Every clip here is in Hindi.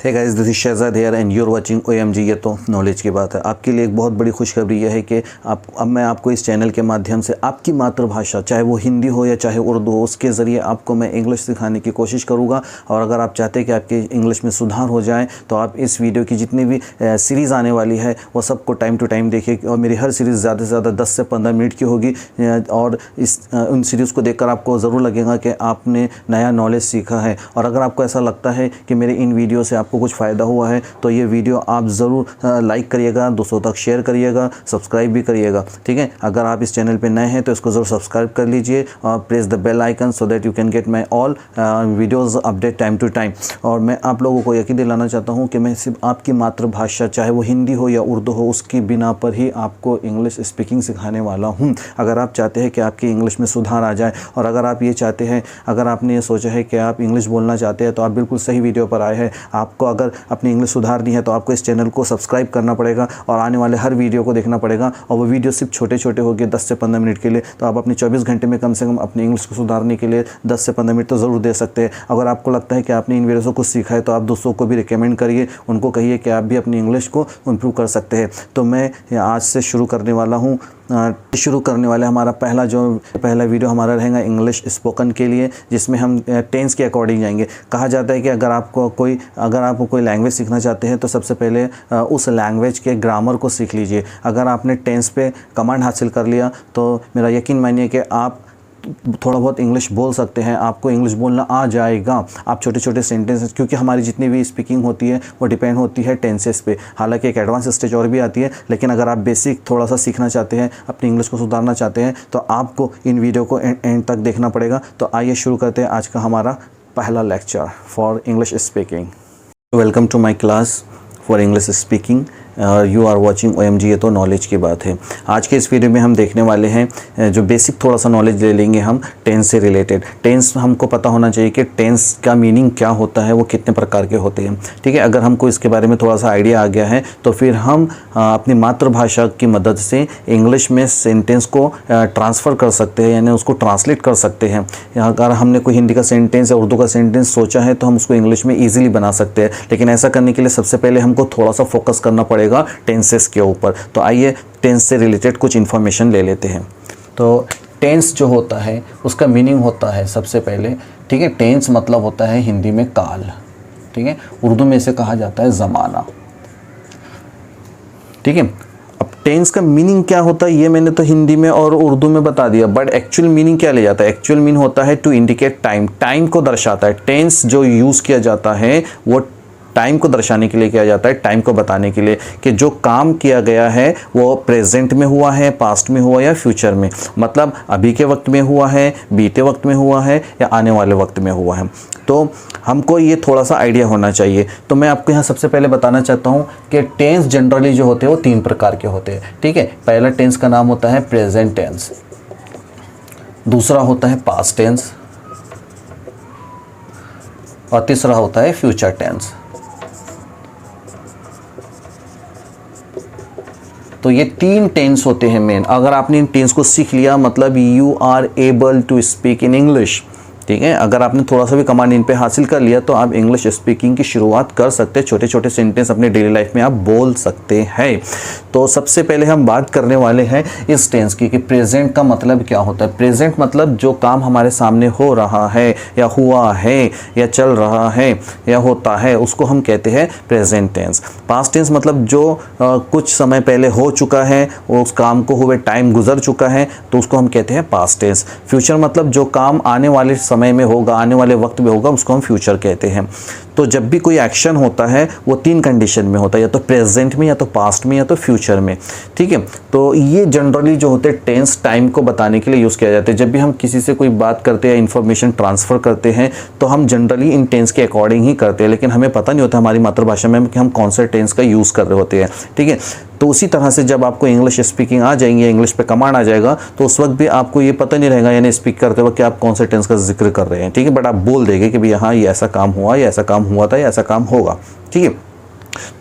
Hey guys, this is Shahzad here and you are watching OMG। ये तो नॉलेज की बात है। आपके लिए एक बहुत बड़ी खुशखबरी यह है कि अब मैं आपको इस चैनल के माध्यम से आपकी मातृभाषा, चाहे वो हिंदी हो या चाहे उर्दू हो, उसके ज़रिए आपको मैं इंग्लिश सिखाने की कोशिश करूँगा। और अगर आप चाहते हैं कि आपके इंग्लिश में सुधार हो जाए तो आप इस वीडियो की जितनी भी सीरीज़ आने वाली है वो सबको टाइम टू टाइम देखिए। और मेरी हर सीरीज़ ज़्यादा से ज़्यादा 10 से 15 मिनट की होगी। और उन सीरीज़ को देखकर आपको ज़रूर लगेगा कि आपने नया नॉलेज सीखा है। और अगर आपको ऐसा लगता है कि मेरे इन वीडियो से आपको कुछ फ़ायदा हुआ है तो ये वीडियो आप ज़रूर लाइक करिएगा, दोस्तों तक शेयर करिएगा, सब्सक्राइब भी करिएगा, ठीक है। अगर आप इस चैनल पे नए हैं तो इसको ज़रूर सब्सक्राइब कर लीजिए और press the bell icon so that you can get my all videos update time to time. और मैं आप लोगों को यकीन दिलाना चाहता हूँ कि मैं सिर्फ आपकी मातृभाषा, चाहे वो हिंदी हो या उर्दू हो, उसकी बिना पर ही आपको इंग्लिश स्पीकिंग सिखाने वाला हूँ। अगर आप चाहते हैं कि आपकी इंग्लिश में सुधार आ जाए, और अगर आप ये चाहते हैं, अगर आपने ये सोचा है कि आप इंग्लिश बोलना चाहते हैं, तो आप बिल्कुल सही वीडियो पर आए हैं। आपको अगर अपनी इंग्लिश सुधारनी है तो आपको इस चैनल को सब्सक्राइब करना पड़ेगा और आने वाले हर वीडियो को देखना पड़ेगा। और वो वीडियो सिर्फ छोटे छोटे हो गए 10 से 15 मिनट के लिए, तो आप अपने 24 घंटे में कम से कम अपनी इंग्लिश को सुधारने के लिए 10 से 15 मिनट तो ज़रूर दे सकते हैं। अगर आपको लगता है कि आपने इन वीडियो से कुछ सीखा है तो आप दोस्तों को भी रिकमेंड करिए, उनको कहिए कि आप भी अपनी इंग्लिश को इम्प्रूव कर सकते हैं। तो मैं आज से शुरू करने वाला हूँ। हमारा पहला वीडियो हमारा रहेगा इंग्लिश स्पोकन के लिए, जिसमें हम टेंस के अकॉर्डिंग जाएंगे। कहा जाता है कि अगर आपको कोई लैंग्वेज सीखना चाहते हैं तो सबसे पहले उस लैंग्वेज के ग्रामर को सीख लीजिए। अगर आपने टेंस पे कमांड हासिल कर लिया तो मेरा यकीन मानिए कि आप थोड़ा बहुत इंग्लिश बोल सकते हैं, आपको इंग्लिश बोलना आ जाएगा। आप छोटे छोटे सेंटेंसेस, क्योंकि हमारी जितनी भी स्पीकिंग होती है वो डिपेंड होती है टेंसेस पे। हालांकि एक एडवांस स्टेज और भी आती है, लेकिन अगर आप बेसिक थोड़ा सा सीखना चाहते हैं, अपनी इंग्लिश को सुधारना चाहते हैं, तो आपको इन वीडियो को एंड तक देखना पड़ेगा। तो आइए शुरू करते हैं आज का हमारा पहला lecture for English speaking. Welcome to my class for English speaking. You are watching OMG। ये तो नॉलेज की बात है। आज के इस वीडियो में हम देखने वाले हैं जो बेसिक थोड़ा सा नॉलेज ले लेंगे हम टेंस से रिलेटेड। टेंस हमको पता होना चाहिए कि टेंस का मीनिंग क्या होता है, वो कितने प्रकार के होते हैं, ठीक है। अगर हमको इसके बारे में थोड़ा सा आइडिया आ गया है तो फिर हम अपनी मातृभाषा की मदद से इंग्लिश में सेंटेंस को ट्रांसफ़र कर सकते हैं, यानी उसको ट्रांसलेट कर सकते हैं। अगर हमने कोई हिंदी का सेंटेंस या उर्दू का सेंटेंस सोचा है तो हम उसको इंग्लिश में ईजिली बना सकते हैं। लेकिन ऐसा करने के लिए सबसे पहले हमको थोड़ा सा फोकस करना पड़ेगा टेंसेस के ऊपर। तो आइए टेंस से रिलेटेड कुछ इन्फॉर्मेशन ले लेते हैं। तो टेंस जो होता है उसका मीनिंग होता है सबसे पहले, ठीक है। टेंस मतलब होता है हिंदी में काल, ठीक है। उर्दू में इसे कहा जाता है ज़माना, ठीक है। अब टेंस का मीनिंग क्या होता है ये मैंने तो हिंदी में और उर्दू में बता दिया, बट एक्चुअल मीनिंग क्या ले जाता है? एक्चुअल मीनिंग होता है टू इंडिकेट टाइम। टाइम को दर्शाता है। टेंस जो यूज़ किया जाता है वो टाइम को दर्शाने के लिए किया जाता है, टाइम को बताने के लिए कि जो काम किया गया है वो प्रेजेंट में हुआ है, पास्ट में हुआ या फ्यूचर में। मतलब अभी के वक्त में हुआ है, बीते वक्त में हुआ है या आने वाले वक्त में हुआ है। तो हमको ये थोड़ा सा आइडिया होना चाहिए। तो मैं आपको यहाँ सबसे पहले बताना चाहता हूँ कि टेंस जनरली जो होते हैं वो 3 प्रकार के होते हैं, ठीक है। पहला टेंस का नाम होता है प्रेजेंट टेंस, दूसरा होता है पास्ट टेंस, और तीसरा होता है फ्यूचर टेंस। तो ये 3 टेंस होते हैं मेन। अगर आपने इन टेंस को सीख लिया मतलब you are able to speak in English, ठीक है। अगर आपने थोड़ा सा भी कमांड इन पे हासिल कर लिया तो आप इंग्लिश स्पीकिंग की शुरुआत कर सकते हैं। छोटे छोटे सेंटेंस अपने डेली लाइफ में आप बोल सकते हैं। तो सबसे पहले हम बात करने वाले हैं इस टेंस की कि प्रेजेंट का मतलब क्या होता है। प्रेजेंट मतलब जो काम हमारे सामने हो रहा है या हुआ है या चल रहा है या होता है, उसको हम कहते हैं प्रेजेंट टेंस। पास्ट टेंस मतलब जो कुछ समय पहले हो चुका है, उस काम को हुए टाइम गुजर चुका है, तो उसको हम कहते हैं पास्ट टेंस। फ्यूचर मतलब जो काम आने वाले समय में होगा, आने वाले वक्त में होगा, उसको हम फ्यूचर कहते हैं। तो जब भी कोई एक्शन होता है वो 3 कंडीशन में होता है, या तो प्रेजेंट में, या तो पास्ट में, या तो फ्यूचर में, ठीक है। तो ये जनरली जो होते हैं टेंस टाइम को बताने के लिए यूज़ किया जाता है। जब भी हम किसी से कोई बात करते हैं, इन्फॉर्मेशन ट्रांसफ़र करते हैं, तो हम जनरली इन टेंस के अकॉर्डिंग ही करते हैं, लेकिन हमें पता नहीं होता हमारी मातृभाषा में कि हम कौन से टेंस का यूज़ कर रहे होते हैं, ठीक है। तो उसी तरह से जब आपको इंग्लिश स्पीकिंग आ जाएंगे, इंग्लिश पे कमांड आ जाएगा, तो उस वक्त भी आपको ये पता नहीं रहेगा, यानी स्पीक करते वक्त कि आप कौन से टेंस का जिक्र कर रहे हैं, ठीक है। बट आप बोल देंगे कि भाई हाँ ये ऐसा काम हुआ, या ऐसा काम हुआ था, या ऐसा काम होगा, ठीक है।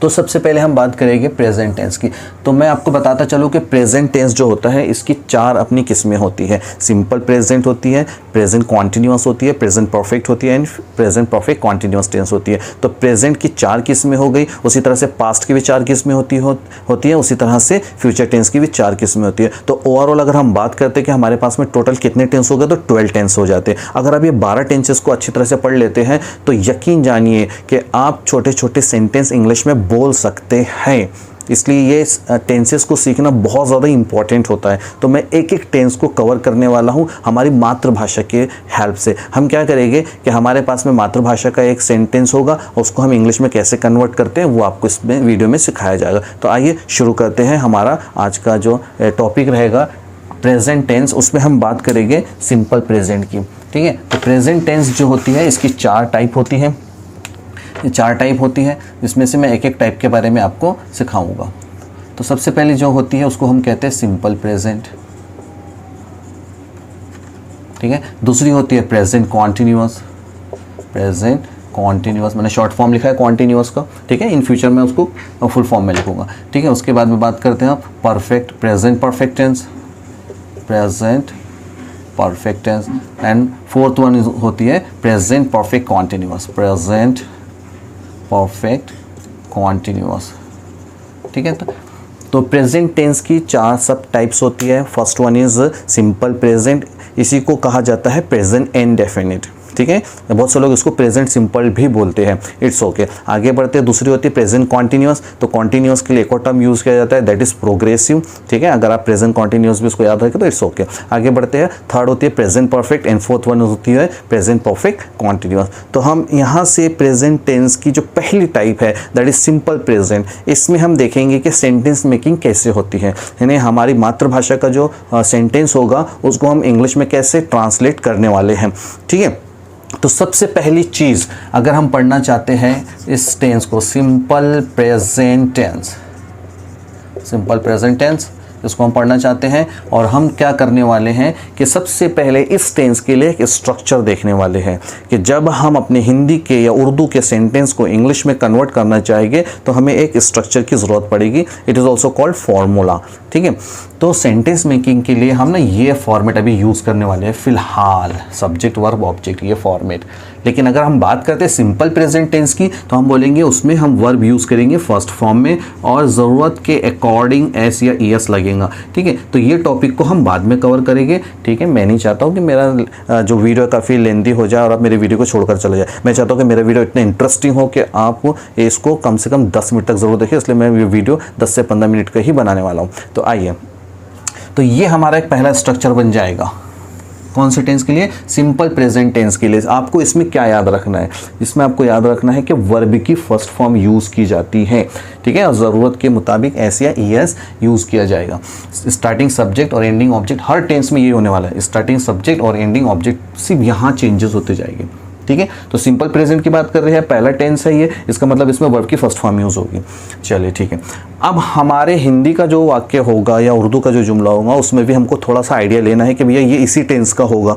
तो सबसे पहले हम बात करेंगे प्रेजेंट टेंस की। तो मैं आपको बताता चलूँ कि प्रेजेंट टेंस जो होता है इसकी 4 अपनी किस्में होती है। सिंपल प्रेजेंट होती है, प्रेजेंट कॉन्टिन्यूअस होती है, प्रेजेंट परफेक्ट होती है and present perfect continuous tense होती है। तो प्रेजेंट की 4 किस्में हो गई, उसी तरह से पास्ट की भी 4 किस्में होती है, उसी तरह से फ्यूचर टेंस की भी 4 किस्में होती है। तो ओवरऑल अगर हम बात करते हैं कि हमारे पास में टोटल कितने टेंस हो गए, तो 12 टेंस हो जाते हैं। अगर आप ये 12 टेंसेस को अच्छी तरह से पढ़ लेते हैं तो यकीन जानिए कि आप छोटे छोटे सेंटेंस इंग्लिश में बोल सकते हैं। इसलिए ये टेंसेस को सीखना बहुत ज़्यादा इंपॉर्टेंट होता है। तो मैं एक एक टेंस को कवर करने वाला हूँ हमारी मातृभाषा के हेल्प से। हम क्या करेंगे कि हमारे पास में मातृभाषा का एक सेंटेंस होगा, उसको हम इंग्लिश में कैसे कन्वर्ट करते हैं वो आपको इसमें वीडियो में सिखाया जाएगा। तो आइए शुरू करते हैं। हमारा आज का जो टॉपिक रहेगा प्रेजेंट टेंस, उसमें हम बात करेंगे सिंपल प्रेजेंट की। ठीक है, तो प्रेजेंट टेंस जो होती है इसकी 4 टाइप होती है। ये 4 टाइप होती है, जिसमें से मैं एक एक टाइप के बारे में आपको सिखाऊंगा। तो सबसे पहले जो होती है उसको हम कहते हैं सिंपल प्रेजेंट। ठीक है, दूसरी होती है प्रेजेंट कॉन्टिन्यूअस। प्रेजेंट कॉन्टिन्यूअस मैंने शॉर्ट फॉर्म लिखा है कॉन्टिन्यूअस का। ठीक है, इन फ्यूचर में उसको फुल फॉर्म में लिखूंगा। ठीक है, उसके बाद में बात करते हैं आप perfect, present perfect tense, present perfect tense and fourth one होती है present perfect continuous, present perfect continuous. ठीक है, तो प्रेजेंट टेंस की 4 सब टाइप्स होती है। First one is simple present, इसी को कहा जाता है प्रेजेंट इंडेफिनिट। ठीक है, बहुत से लोग इसको प्रेजेंट सिंपल भी बोलते हैं, इट्स ओके। आगे बढ़ते हैं, दूसरी होती है प्रेजेंट कॉन्टिन्यूअस। तो कॉन्टिन्यूअस के लिए एक और टर्म यूज़ किया जाता है, दैट इज प्रोग्रेसिव। ठीक है, अगर आप प्रेजेंट कॉन्टिन्यूअस भी उसको याद रखें तो इट्स ओके। आगे बढ़ते हैं, थर्ड होती है present perfect and fourth one होती है प्रेजेंट परफेक्ट कॉन्टिन्यूअस। तो हम यहाँ से प्रेजेंट टेंस की जो पहली टाइप है दैट इज सिंपल प्रेजेंट, इसमें हम देखेंगे कि सेंटेंस मेकिंग कैसे होती है, यानी हमारी मातृभाषा का जो सेंटेंस होगा उसको हम इंग्लिश में कैसे ट्रांसलेट करने वाले हैं। ठीक है, तो सबसे पहली चीज़ अगर हम पढ़ना चाहते हैं इस टेंस को, simple present tense, simple present tense इसको हम पढ़ना चाहते हैं, और हम क्या करने वाले हैं कि सबसे पहले इस टेंस के लिए एक स्ट्रक्चर देखने वाले हैं कि जब हम अपने हिंदी के या उर्दू के सेंटेंस को इंग्लिश में कन्वर्ट करना चाहेंगे तो हमें एक स्ट्रक्चर की ज़रूरत पड़ेगी। It is also called formula. ठीक है, तो सेंटेंस मेकिंग के लिए हम ना ये फॉर्मेट अभी यूज़ करने वाले हैं फ़िलहाल, सब्जेक्ट वर्ब ऑब्जेक्ट, ये फॉर्मेट। लेकिन अगर हम बात करते हैं सिंपल प्रेजेंट टेंस की तो हम बोलेंगे उसमें हम वर्ब यूज़ करेंगे फर्स्ट फॉर्म में और ज़रूरत के अकॉर्डिंग एस या ईएस लगेगा। ठीक है, तो ये टॉपिक को हम बाद में कवर करेंगे। ठीक है, मैं नहीं चाहता हूँ कि मेरा जो वीडियो काफ़ी लेंदी हो जाए और आप मेरे वीडियो को छोड़कर चले जाए। मैं चाहता हूँ कि मेरा वीडियो इतना इंटरेस्टिंग हो कि आप इसको कम से कम 10 मिनट तक ज़रूर देखें, इसलिए मैं ये वीडियो 10 से 15 मिनट का ही बनाने वाला हूँ। तो आइए, तो ये हमारा एक पहला स्ट्रक्चर बन जाएगा। कौन से टेंस के लिए? सिंपल प्रेजेंट टेंस के लिए। आपको इसमें क्या याद रखना है? इसमें आपको याद रखना है कि वर्ब की फर्स्ट फॉर्म यूज़ की जाती है। ठीक है, और ज़रूरत के मुताबिक एस या ईएस यूज़ किया जाएगा। स्टार्टिंग सब्जेक्ट और एंडिंग ऑब्जेक्ट, हर टेंस में ये होने वाला है। स्टार्टिंग सब्जेक्ट और एंडिंग ऑब्जेक्ट सिर्फ यहाँ चेंजेस होते जाएंगे। ठीक है, तो सिंपल प्रेजेंट की बात कर रहे हैं, पहला टेंस है ये, इसका मतलब इसमें वर्ब की फर्स्ट फॉर्म यूज़ होगी। चलिए ठीक है, अब हमारे हिंदी का जो वाक्य होगा या उर्दू का जो जुमला होगा उसमें भी हमको थोड़ा सा आइडिया लेना है कि भैया ये इसी टेंस का होगा,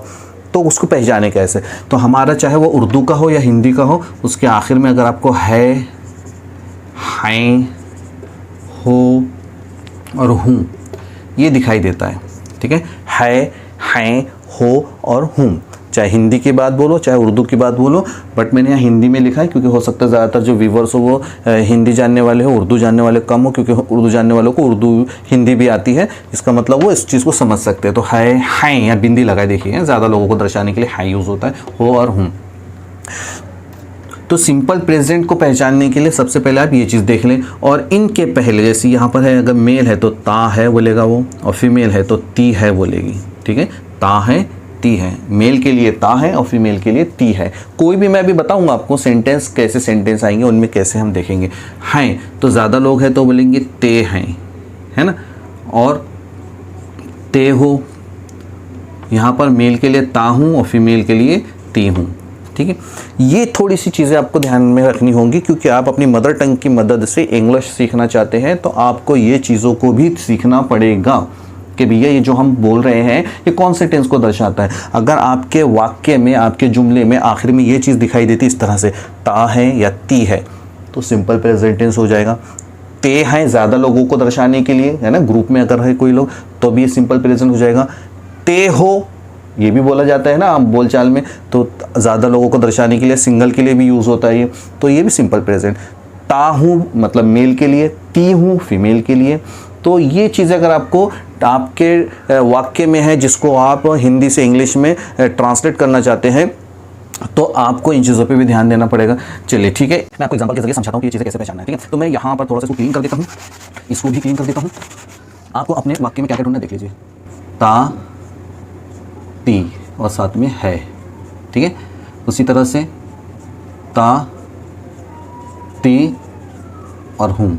तो उसको पहचाने कैसे। तो हमारा चाहे वो उर्दू का हो या हिंदी का हो, उसके आखिर में अगर आपको है, हैं, हो और हूँ ये दिखाई देता है। ठीक है, हैं, हो और हूँ, चाहे हिंदी की बात बोलो चाहे उर्दू की बात बोलो, बट मैंने यहाँ हिंदी में लिखा है क्योंकि हो सकता है ज़्यादातर जो व्यूवर्स हो वो हिंदी जानने वाले हो, उर्दू जानने वाले कम हो, क्योंकि उर्दू जानने वालों को उर्दू हिंदी भी आती है। इसका मतलब वो इस चीज़ को समझ सकते हैं। तो है या बिंदी लगाए देखिए, ज़्यादा लोगों को दर्शाने के लिए है यूज़ होता है, हो और हूँ। तो सिंपल प्रेजेंट को पहचानने के लिए सबसे पहले आप ये चीज़ देख लें, और इनके पहले जैसे यहाँ पर है, अगर मेल है तो ता है बोलेगा वो, और फीमेल है तो ती है बोलेगी। ठीक है, ता है ती है, मेल के लिए ता है और फीमेल के लिए ती है। कोई भी मैं अभी बताऊंगा आपको सेंटेंस, कैसे सेंटेंस आएंगे उनमें कैसे हम देखेंगे। हैं तो ज़्यादा लोग हैं तो बोलेंगे ते हैं, है ना, और ते हो, यहाँ पर मेल के लिए ता हूँ और फीमेल के लिए ती हूँ। ठीक है, ये थोड़ी सी चीज़ें आपको ध्यान में रखनी होंगी क्योंकि आप अपनी मदर टंग की मदद से इंग्लिश सीखना चाहते हैं, तो आपको ये चीज़ों को भी सीखना पड़ेगा कि भैया ये जो हम बोल रहे हैं ये कौन से टेंस को दर्शाता है। अगर आपके वाक्य में, आपके जुमले में आखिर में ये चीज़ दिखाई देती इस तरह से ता है या ती है, तो सिंपल प्रेजेंट टेंस हो जाएगा। ते हैं ज़्यादा लोगों को दर्शाने के लिए, है ना, ग्रुप में अगर है कोई लोग तो भी ये सिंपल प्रेजेंट हो जाएगा। ते हो ये भी बोला जाता है ना आप बोलचाल में, तो ज़्यादा लोगों को दर्शाने के लिए, सिंगल के लिए भी यूज़ होता है ये, तो ये भी सिंपल प्रेजेंट। ता हूँ मतलब मेल के लिए, ती हूँ फीमेल के लिए। तो ये चीज़ें अगर आपको आपके वाक्य में है जिसको आप हिंदी से इंग्लिश में ट्रांसलेट करना चाहते हैं तो आपको इन चीज़ों पे भी ध्यान देना पड़ेगा। चलिए ठीक है, मैं आपको एग्जांपल के जरिए समझाता हूँ कि ये चीज़ें कैसे पहचानना है। ठीक है, तो मैं यहाँ पर थोड़ा सा इसको क्लीन कर देता हूँ, इसको भी क्लीन कर देता हूँ। आपको अपने वाक्य में क्या क्या ढूंढना है देख लीजिए। ता, ती और साथ में है। ठीक है, उसी तरह से ता, ती और हूँ,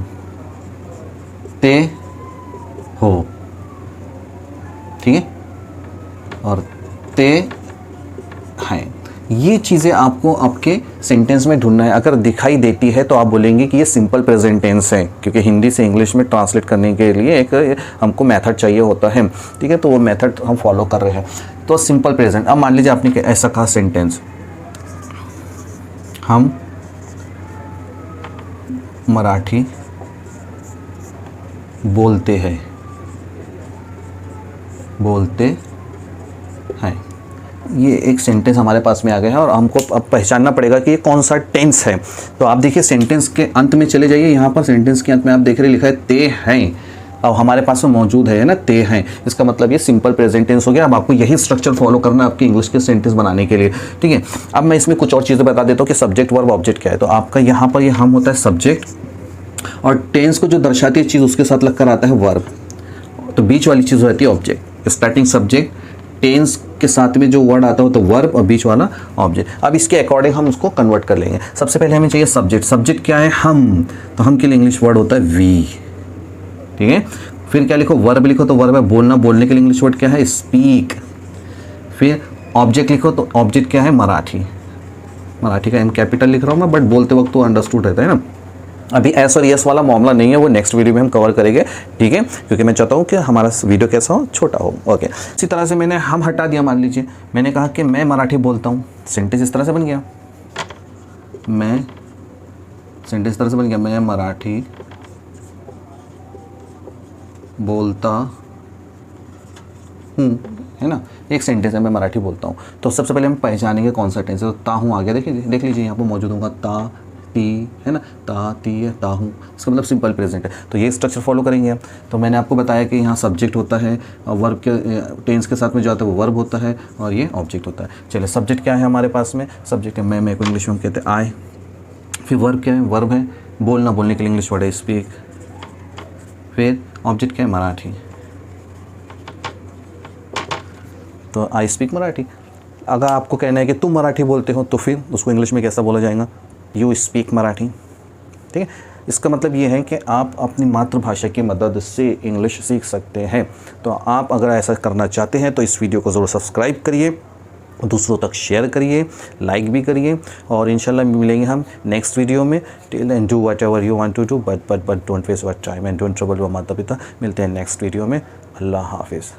ते, हो। ठीक है, और ते हैं। ये चीज़ें आपको आपके सेंटेंस में ढूंढना है। अगर दिखाई देती है तो आप बोलेंगे कि ये सिंपल प्रेजेंट टेंस है, क्योंकि हिंदी से इंग्लिश में ट्रांसलेट करने के लिए एक हमको मेथड चाहिए होता है। ठीक है, तो वो मेथड हम फॉलो कर रहे हैं। तो सिंपल प्रेजेंट, अब मान लीजिए आपने ऐसा कहा सेंटेंस, हम मराठी बोलते हैं, ये एक सेंटेंस हमारे पास में आ गया है और हमको अब पहचानना पड़ेगा कि ये कौन सा टेंस है। तो आप देखिए सेंटेंस के अंत में चले जाइए, यहाँ पर सेंटेंस के अंत में आप देख रहे लिखा है ते हैं। अब हमारे पास में मौजूद है ना ते हैं, इसका मतलब ये सिंपल प्रेजेंट टेंस हो गया। अब आपको यही स्ट्रक्चर फॉलो करना है आपके इंग्लिश के सेंटेंस बनाने के लिए। ठीक है, अब मैं इसमें कुछ और चीज़ें बता देता हूँ कि सब्जेक्ट वर्ब ऑब्जेक्ट क्या है। तो आपका यहाँ पर ये हम होता है सब्जेक्ट, और टेंस को जो दर्शाती है चीज़ उसके साथ लगकर आता है वर्ब, तो बीच वाली चीज़ होती है ऑब्जेक्ट। स्टार्टिंग सब्जेक्ट, टेंस के साथ में जो वर्ड आता हो तो वर्ब, और बीच वाला ऑब्जेक्ट। अब इसके अकॉर्डिंग हम उसको कन्वर्ट कर लेंगे। सबसे पहले हमें चाहिए सब्जेक्ट। सब्जेक्ट क्या है? हम, तो हम के लिए इंग्लिश वर्ड होता है वी। ठीक है, फिर क्या लिखो? वर्ब लिखो, तो वर्ब है बोलना, बोलने के लिए इंग्लिश वर्ड क्या है? स्पीक। फिर ऑब्जेक्ट लिखो, तो ऑब्जेक्ट क्या है? मराठी। मराठी का एम कैपिटल लिख रहा हूँ मैं, बट बोलते वक्त तो अंडरस्टूड रहता है ना। अभी एस और यस वाला मामला नहीं है, वो नेक्स्ट वीडियो में हम कवर करेंगे। ठीक है, क्योंकि मैं चाहता हूँ कि हमारा वीडियो कैसा हो, छोटा हो। ओके, इसी तरह से मैंने हम हटा दिया। मान लीजिए मैंने कहा कि मैं मराठी बोलता हूँ, सेंटेंस इस तरह से बन गया। मैं, सेंटेंस इस तरह से बन गया, मैं मराठी बोलता हूँ, है ना, एक सेंटेंस है मैं मराठी बोलता हूँ। तो सबसे पहले हम पहचानेंगे कौन सा टेंस है। तो ता हूँ आ गया, देखिए देख लीजिए यहाँ पर मौजूद होगा ता, ती, है ना, ता, ती है, ता हूँ, इसका मतलब सिंपल प्रेजेंट है। तो ये स्ट्रक्चर फॉलो करेंगे हम। तो मैंने आपको बताया कि यहाँ सब्जेक्ट होता है, वर्ब के टेंस के साथ में जो आता है वो वर्ब होता है, और ये ऑब्जेक्ट होता है। चलिए, सब्जेक्ट क्या है हमारे पास में? सब्जेक्ट है मैं को इंग्लिश में कहते हैं आई। फिर वर्ब क्या है? वर्ब है बोलना, बोलने के लिए इंग्लिश वर्ड है स्पीक। फिर ऑब्जेक्ट क्या है? मराठी, तो आई स्पीक मराठी। अगर आपको कहना है कि तुम मराठी बोलते हो, तो फिर उसको इंग्लिश में कैसा बोला जाएगा? You speak Marathi. ठीक है, इसका मतलब ये है कि आप अपनी मातृभाषा की मदद से इंग्लिश सीख सकते हैं। तो आप अगर ऐसा करना चाहते हैं तो इस वीडियो को ज़रूर सब्सक्राइब करिए, दूसरों तक शेयर करिए, लाइक भी करिए, और इंशाल्लाह मिलेंगे हम नेक्स्ट वीडियो में। Till then do whatever you want to do, but don't waste your time and don't trouble your माता पिता। मिलते हैं नेक्स्ट वीडियो में। अल्लाह हाफिज़।